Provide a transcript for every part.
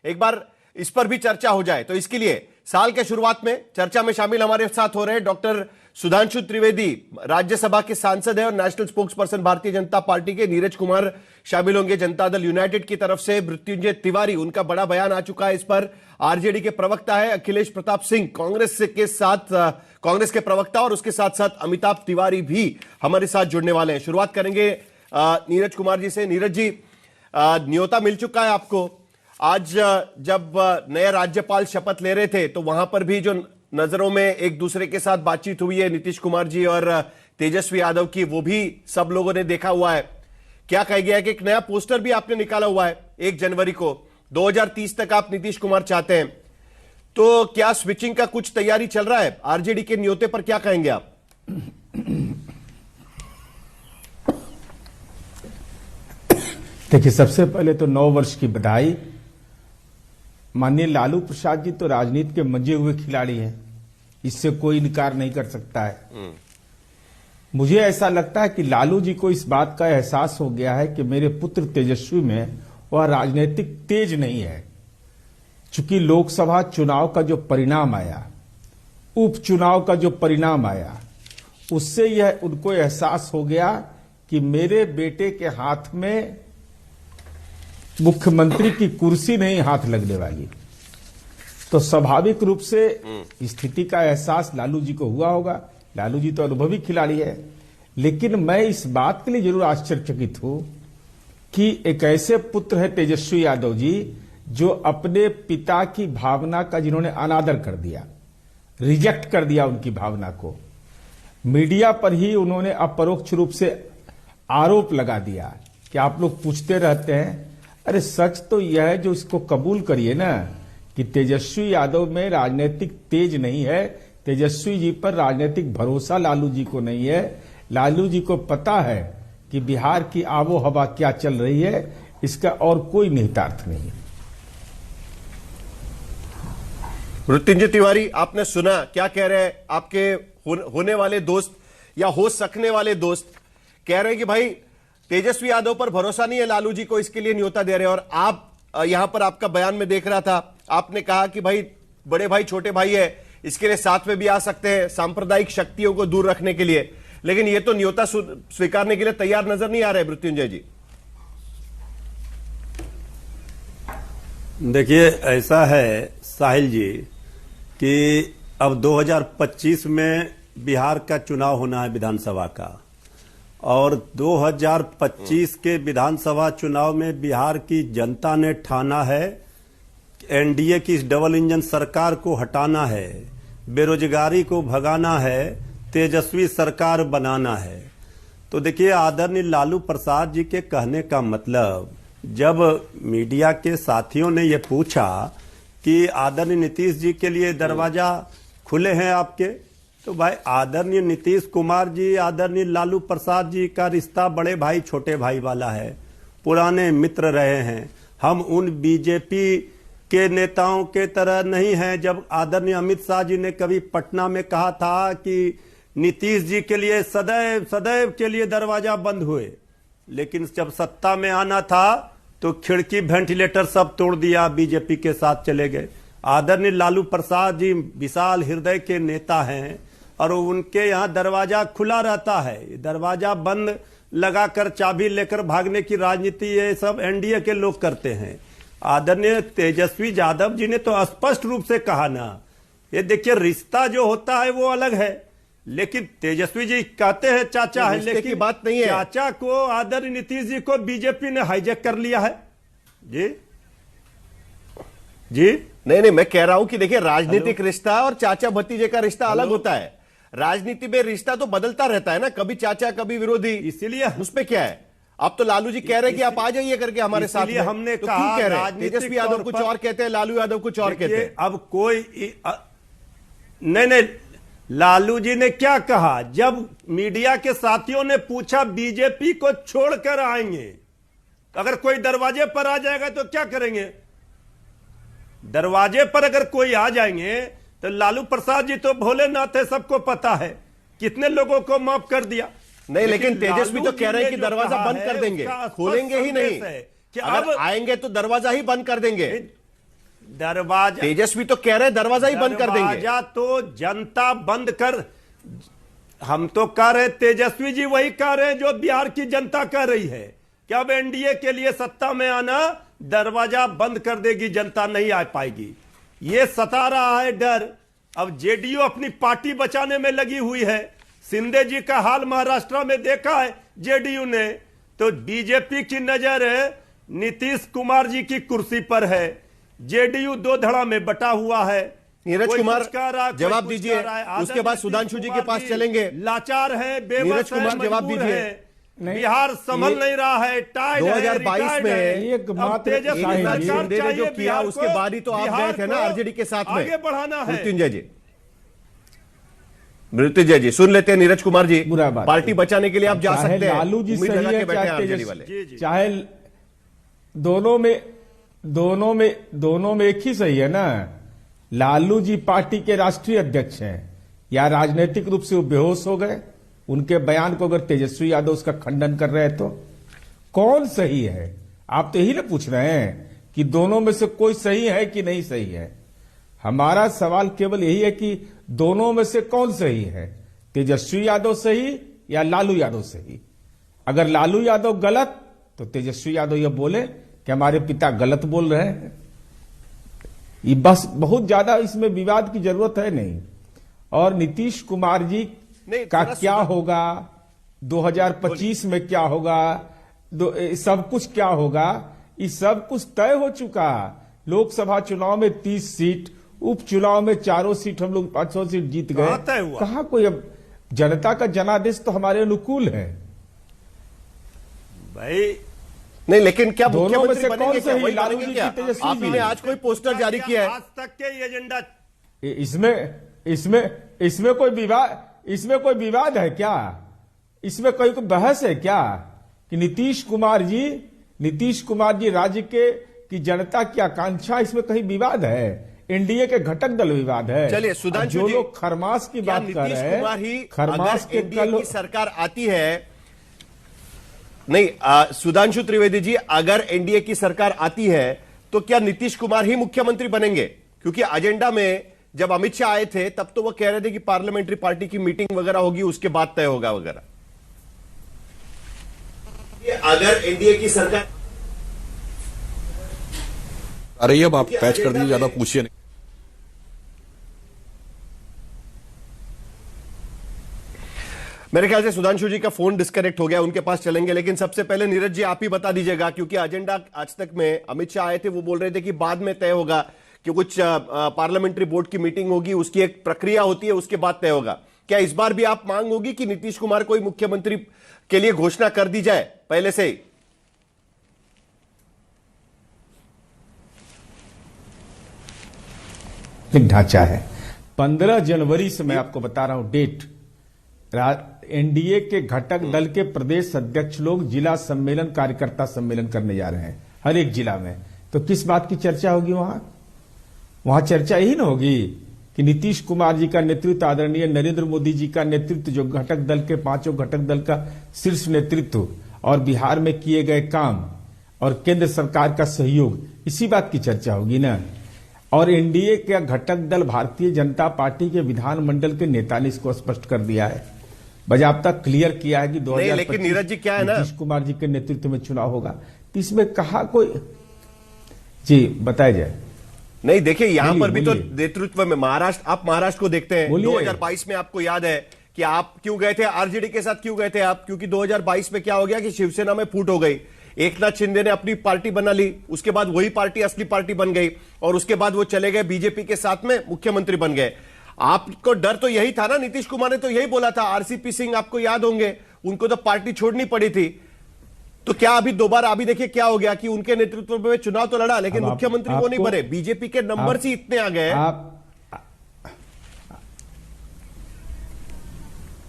एक बार इस पर भी चर्चा हो जाए। तो इसके लिए साल के शुरुआत में चर्चा में शामिल हमारे साथ हो रहे हैं डॉक्टर सुधांशु त्रिवेदी, राज्यसभा के सांसद है और national spokes person Bharatiya Janata party के। नीरज कुमार शामिल होंगे जनता दल यूनाइटेड की तरफ से। मृत्युंजय तिवारी, उनका बड़ा बयान आ चुका है इस पर। आरजेडी के प्रवक्ता है अखिलेश प्रताप सिंह, कांग्रेस के प्रवक्ता, और उसके साथ साथ अमिताभ तिवारी भी हमारे साथ जुड़ने वाले हैं। शुरुआत करेंगे नीरज कुमार जी से। नीरज जी, न्योता मिल चुका है आपको। आज जब नए राज्यपाल शपथ ले रहे थे तो वहां पर भी जो नजरों में एक दूसरे के साथ बातचीत हुई है नीतीश कुमार जी और तेजस्वी यादव की, वो भी सब लोगों ने देखा हुआ है। क्या कहा गया है कि एक नया पोस्टर भी आपने निकाला हुआ है 1 जनवरी को, 2030 तक आप नीतीश कुमार चाहते हैं। तो क्या स्विचिंग का कुछ तैयारी चल रहा है? आरजेडी के न्योते पर क्या कहेंगे आप? देखिए, सबसे पहले तो 9 वर्ष की बधाई। माननीय लालू प्रसाद जी तो राजनीति के मंजे हुए खिलाड़ी हैं, इससे कोई इनकार नहीं कर सकता है। मुझे ऐसा लगता है कि लालू जी को इस बात का एहसास हो गया है कि मेरे पुत्र तेजस्वी में वह राजनीतिक तेज नहीं है। चूंकि लोकसभा चुनाव का जो परिणाम आया, उपचुनाव का जो परिणाम आया, उससे यह उनको एहसास हो गया कि मेरे बेटे के हाथ में मुख्यमंत्री की कुर्सी नहीं हाथ लगने वाली। तो स्वाभाविक रूप से स्थिति का एहसास लालू जी को हुआ होगा। लालू जी तो अनुभवी खिलाड़ी है। लेकिन मैं इस बात के लिए जरूर आश्चर्यचकित हूं कि एक ऐसे पुत्र है तेजस्वी यादव जी, जो अपने पिता की भावना का जिन्होंने अनादर कर दिया, रिजेक्ट कर दिया उनकी भावना को। मीडिया पर ही उन्होंने अपरोक्ष रूप से आरोप लगा दिया कि आप लोग पूछते रहते हैं। अरे सच तो यह है, जो इसको कबूल करिए ना, कि तेजस्वी यादव में राजनीतिक तेज नहीं है। तेजस्वी जी पर राजनीतिक भरोसा लालू जी को नहीं है। लालू जी को पता है कि बिहार की आबो हवा क्या चल रही है, इसका और कोई निहितार्थ नहीं है। मृत्युंजय तिवारी, आपने सुना क्या कह रहे हैं आपके होने वाले दोस्त या हो सकने वाले दोस्त? कह रहे हैं कि भाई तेजस्वी यादव पर भरोसा नहीं है लालू जी को, इसके लिए न्योता दे रहे हैं। और आप यहां पर आपका बयान में देख रहा था, आपने कहा कि भाई बड़े भाई छोटे भाई है, इसके लिए साथ में भी आ सकते हैं सांप्रदायिक शक्तियों को दूर रखने के लिए। लेकिन ये तो न्योता स्वीकारने के लिए तैयार नजर नहीं आ रहे मृत्युंजय जी। देखिए, ऐसा है साहिल जी कि अब 2025 में बिहार का चुनाव होना है विधानसभा का, और 2025 के विधानसभा चुनाव में बिहार की जनता ने ठाना है एनडीए की इस डबल इंजन सरकार को हटाना है, बेरोजगारी को भगाना है, तेजस्वी सरकार बनाना है। तो देखिए, आदरणीय लालू प्रसाद जी के कहने का मतलब, जब मीडिया के साथियों ने ये पूछा कि आदरणीय नीतीश जी के लिए दरवाजा खुले हैं आपके, तो भाई आदरणीय नीतीश कुमार जी, आदरणीय लालू प्रसाद जी का रिश्ता बड़े भाई छोटे भाई वाला है, पुराने मित्र रहे हैं। हम उन बीजेपी के नेताओं के तरह नहीं हैं। जब आदरणीय अमित शाह जी ने कभी पटना में कहा था कि नीतीश जी के लिए सदैव सदैव के लिए दरवाजा बंद हुए, लेकिन जब सत्ता में आना था तो खिड़की वेंटिलेटर सब तोड़ दिया, बीजेपी के साथ चले गए। आदरणीय लालू प्रसाद जी विशाल हृदय के नेता हैं और उनके यहाँ दरवाजा खुला रहता है। दरवाजा बंद लगाकर चाबी लेकर भागने की राजनीति ये सब एनडीए के लोग करते हैं। आदरणीय तेजस्वी यादव जी ने तो स्पष्ट रूप से कहा ना, ये देखिए रिश्ता जो होता है वो अलग है, लेकिन तेजस्वी जी कहते हैं चाचा है, लेकिन की बात नहीं है। चाचा को आदरणीय नीतीश जी को बीजेपी ने हाईजैक कर लिया है। जी जी नहीं, मैं कह रहा हूं कि देखिए, राजनीतिक रिश्ता और चाचा भतीजे का रिश्ता अलग होता है। राजनीति में रिश्ता तो बदलता रहता है ना, कभी चाचा कभी विरोधी, इसीलिए उस पे क्या है। अब तो लालू जी कह रहे हैं कि आप आ जाइए करके हमारे साथ में। हमने तो कहा क्यों कह रहे हैं? तेजस्वी यादव कुछ और कहते हैं, लालू यादव कुछ और कहते हैं। अब कोई नहीं, लालू जी ने क्या कहा, जब मीडिया के साथियों ने पूछा बीजेपी को छोड़कर आएंगे, अगर कोई दरवाजे पर आ जाएगा तो क्या करेंगे? दरवाजे पर अगर कोई आ जाएंगे तो लालू प्रसाद जी तो भोलेनाथ है, सबको पता है, कितने लोगों को माफ कर दिया। नहीं, लेकिन तेजस्वी तो कह रहे हैं कि दरवाजा बंद कर देंगे, खोलेंगे ही नहीं। कि अगर आएंगे तो दरवाजा ही बंद कर देंगे। दरवाजा, तेजस्वी तो कह रहे हैं दरवाजा ही बंद कर देंगे। दरवाजा तो जनता बंद कर, हम तो कह रहे, तेजस्वी जी वही कह रहे हैं जो बिहार की जनता कह रही है कि अब एनडीए के लिए सत्ता में आना दरवाजा बंद कर देगी, जनता नहीं आ पाएगी। ये सता रहा है डर। अब जेडीयू अपनी पार्टी बचाने में लगी हुई है। शिंदे जी का हाल महाराष्ट्र में देखा है जेडीयू ने, तो बीजेपी की नजर नीतीश कुमार जी की कुर्सी पर है। जेडीयू दो धड़ा में बटा हुआ है। नीरज कोई कुमार कुछ कह रहा है, जवाब कोई कुछ दीजिए, कह रहा है। उसके बाद सुधांशु जी के पास जी चलेंगे। लाचार है, नीरज बेबस कुमार है, जवाब मजबूर दीजिए। है। नहीं, बिहार संभल नहीं रहा है, टाइड है, 2022 रिटायर्ड में है। एक अब मात्र तेजस्वी साहिल सरकार जी, शिंदे ने जो चाहिए किया बिहार उसके को, बाद ही तो आप बिहार गए थे ना को आरजेडी के साथ में। आगे बढ़ाना है। मृत्युंजय जी सुन लेते हैं। नीरज कुमार जी, बुरा बात पार्टी बचाने के लिए आप जा चाहे सकते हैं, लालू जी उम्मीद सही लगा है के बैठे हैं चाहे आरजेडी तेजस्वी, वाले। जी, जी। चाहे दोनों में एक ही सही है ना। लालू जी पार्टी के राष्ट्रीय अध्यक्ष हैं, या राजनीतिक रूप से वो बेहोश हो गए, उनके बयान को अगर तेजस्वी यादव उसका खंडन कर रहे हैं तो कौन सही है? आप तो यही ना पूछ रहे हैं कि दोनों में से कोई सही है कि नहीं सही है। हमारा सवाल केवल यही है कि दोनों में से कौन सही है, तेजस्वी यादव सही या लालू यादव सही। अगर लालू यादव गलत तो तेजस्वी यादव यह बोले कि हमारे पिता गलत बोल रहे हैं। ये बस बहुत ज्यादा इसमें विवाद की जरूरत है नहीं। और नीतीश कुमार जी नहीं, का थोड़ा क्या होगा, 2025 में क्या होगा, सब कुछ क्या होगा, ये सब कुछ तय हो चुका। लोकसभा चुनाव में 30 सीट, उपचुनाव में 4 सीट हम लोग 500 सीट जीत कहाँ गए। तय हुआ? कहां कोई, अब जनता का जनादेश तो हमारे अनुकूल है भाई। नहीं, लेकिन क्या दोनों में मुख्यमंत्री से बनेंगे कौन क्या? सही, वही लालू बनेंगे जी क्या? की तेजस्वी आप ही ने जी? आज कोई पोस्टर जारी किया है। आज तक के एजेंडा इसमें कोई विवाद है क्या? इसमें कोई बहस है क्या कि नीतीश कुमार जी राज्य की जनता की आकांक्षा, इसमें कहीं विवाद है? एनडीए के घटक दल विवाद है। चलिए सुधांशु जो जी, लोग खरमास की क्या बात कर नीतीश रहे कुमार ही हैं, खरमास अगर के एनडीए कल की सरकार आती है, नहीं सुधांशु त्रिवेदी जी, अगर एनडीए की सरकार आती है तो क्या नीतीश कुमार ही मुख्यमंत्री बनेंगे? क्योंकि एजेंडा में जब अमित शाह आए थे तब तो वो कह रहे थे कि पार्लियामेंट्री पार्टी की मीटिंग वगैरह होगी, उसके बाद तय होगा वगैरह। अगर एनडीए की सरकार अरे अब आप पैच कर दीजिए, ज्यादा पूछिए नहीं। मेरे ख्याल से सुधांशु जी का फोन डिस्कनेक्ट हो गया, उनके पास चलेंगे। लेकिन सबसे पहले नीरज जी आप ही बता दीजिएगा, क्योंकि एजेंडा आज तक में अमित शाह आए थे, वो बोल रहे थे कि बाद में तय होगा, कि कुछ पार्लियामेंट्री बोर्ड की मीटिंग होगी, उसकी एक प्रक्रिया होती है, उसके बाद तय होगा। क्या इस बार भी आप मांग होगी कि नीतीश कुमार को मुख्यमंत्री के लिए घोषणा कर दी जाए पहले से ही? एक ढांचा है। 15 जनवरी से मैं आपको बता रहा हूं डेट, एनडीए के घटक दल के प्रदेश अध्यक्ष लोग जिला सम्मेलन, कार्यकर्ता सम्मेलन करने जा रहे हैं हर एक जिला में। तो किस बात की चर्चा होगी वहां चर्चा यही ना होगी कि नीतीश कुमार जी का नेतृत्व, आदरणीय नरेंद्र मोदी जी का नेतृत्व, जो घटक दल के 5 घटक दल का शीर्ष नेतृत्व, और बिहार में किए गए काम और केंद्र सरकार का सहयोग, इसी बात की चर्चा होगी ना। और एनडीए का घटक दल भारतीय जनता पार्टी के विधानमंडल के नेता ने इसको स्पष्ट कर दिया है, बजाबता क्लियर किया है कि 2025 लेकिन नीरज जी क्या है ना, नीतीश कुमार जी के नेतृत्व में चुनाव होगा। तो इसमें कहा कोई, जी बताया जाए। नहीं, देखिए यहां पर भी तो बोलिए। नेतृत्व में आप महाराष्ट्र को देखते हैं। बोलिए। 2022 में आपको याद है कि आप क्यों गए थे आरजेडी के साथ, क्यों गए थे आप? क्योंकि 2022 में क्या हो गया कि शिवसेना में फूट हो गई, एकनाथ शिंदे ने अपनी पार्टी बना ली, उसके बाद वही पार्टी असली पार्टी बन गई, और उसके बाद वो चले गए बीजेपी के साथ में, मुख्यमंत्री बन गए। आपको डर तो यही था ना, नीतीश कुमार ने तो यही बोला था। आरसीपी सिंह आपको याद होंगे, उनको तो पार्टी छोड़नी पड़ी थी। तो क्या अभी दोबारा, अभी देखिए क्या हो गया कि उनके नेतृत्व में चुनाव तो लड़ा, लेकिन मुख्यमंत्री वो नहीं बने। बीजेपी के नंबर ही इतने आ गए।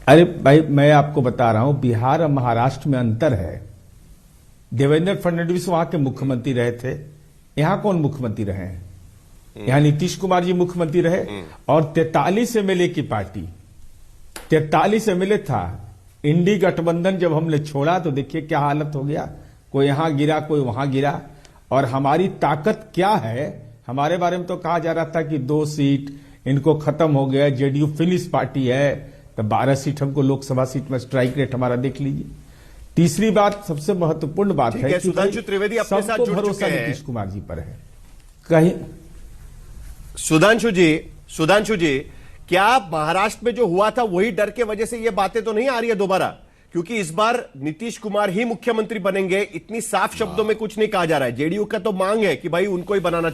अरे भाई, मैं आपको बता रहा हूं, बिहार और महाराष्ट्र में अंतर है। देवेंद्र फडणवीस वहां के मुख्यमंत्री रहे थे, यहां कौन मुख्यमंत्री रहे हैं? यहां नीतीश कुमार जी मुख्यमंत्री रहे, और 43 एमएलए की पार्टी, 43 एमएलए था। इंडी गठबंधन जब हमने छोड़ा तो देखिए क्या हालत हो गया, कोई यहां गिरा, कोई वहां गिरा। और हमारी ताकत क्या है, हमारे बारे में तो कहा जा रहा था कि 2 सीट इनको खत्म हो गया, जेडीयू फिनिश पार्टी है, तो 12 सीट हमको लोकसभा सीट में स्ट्राइक रेट हमारा देख लीजिए। तीसरी बात, सबसे महत्वपूर्ण बात है कि सुधांशु त्रिवेदी अपने साथ सबको जुड़ भरोसा चुके हैं। नीतीश कुमार जी पर है। कहीं सुधांशु जी, क्या महाराष्ट्र में जो हुआ था वही डर के वजह से ये बातें तो नहीं आ रही है दोबारा? क्योंकि इस बार नीतीश कुमार ही मुख्यमंत्री बनेंगे, इतनी साफ शब्दों में कुछ नहीं कहा जा रहा है। जेडीयू का तो मांग है कि भाई उनको ही बनाना चाहिए।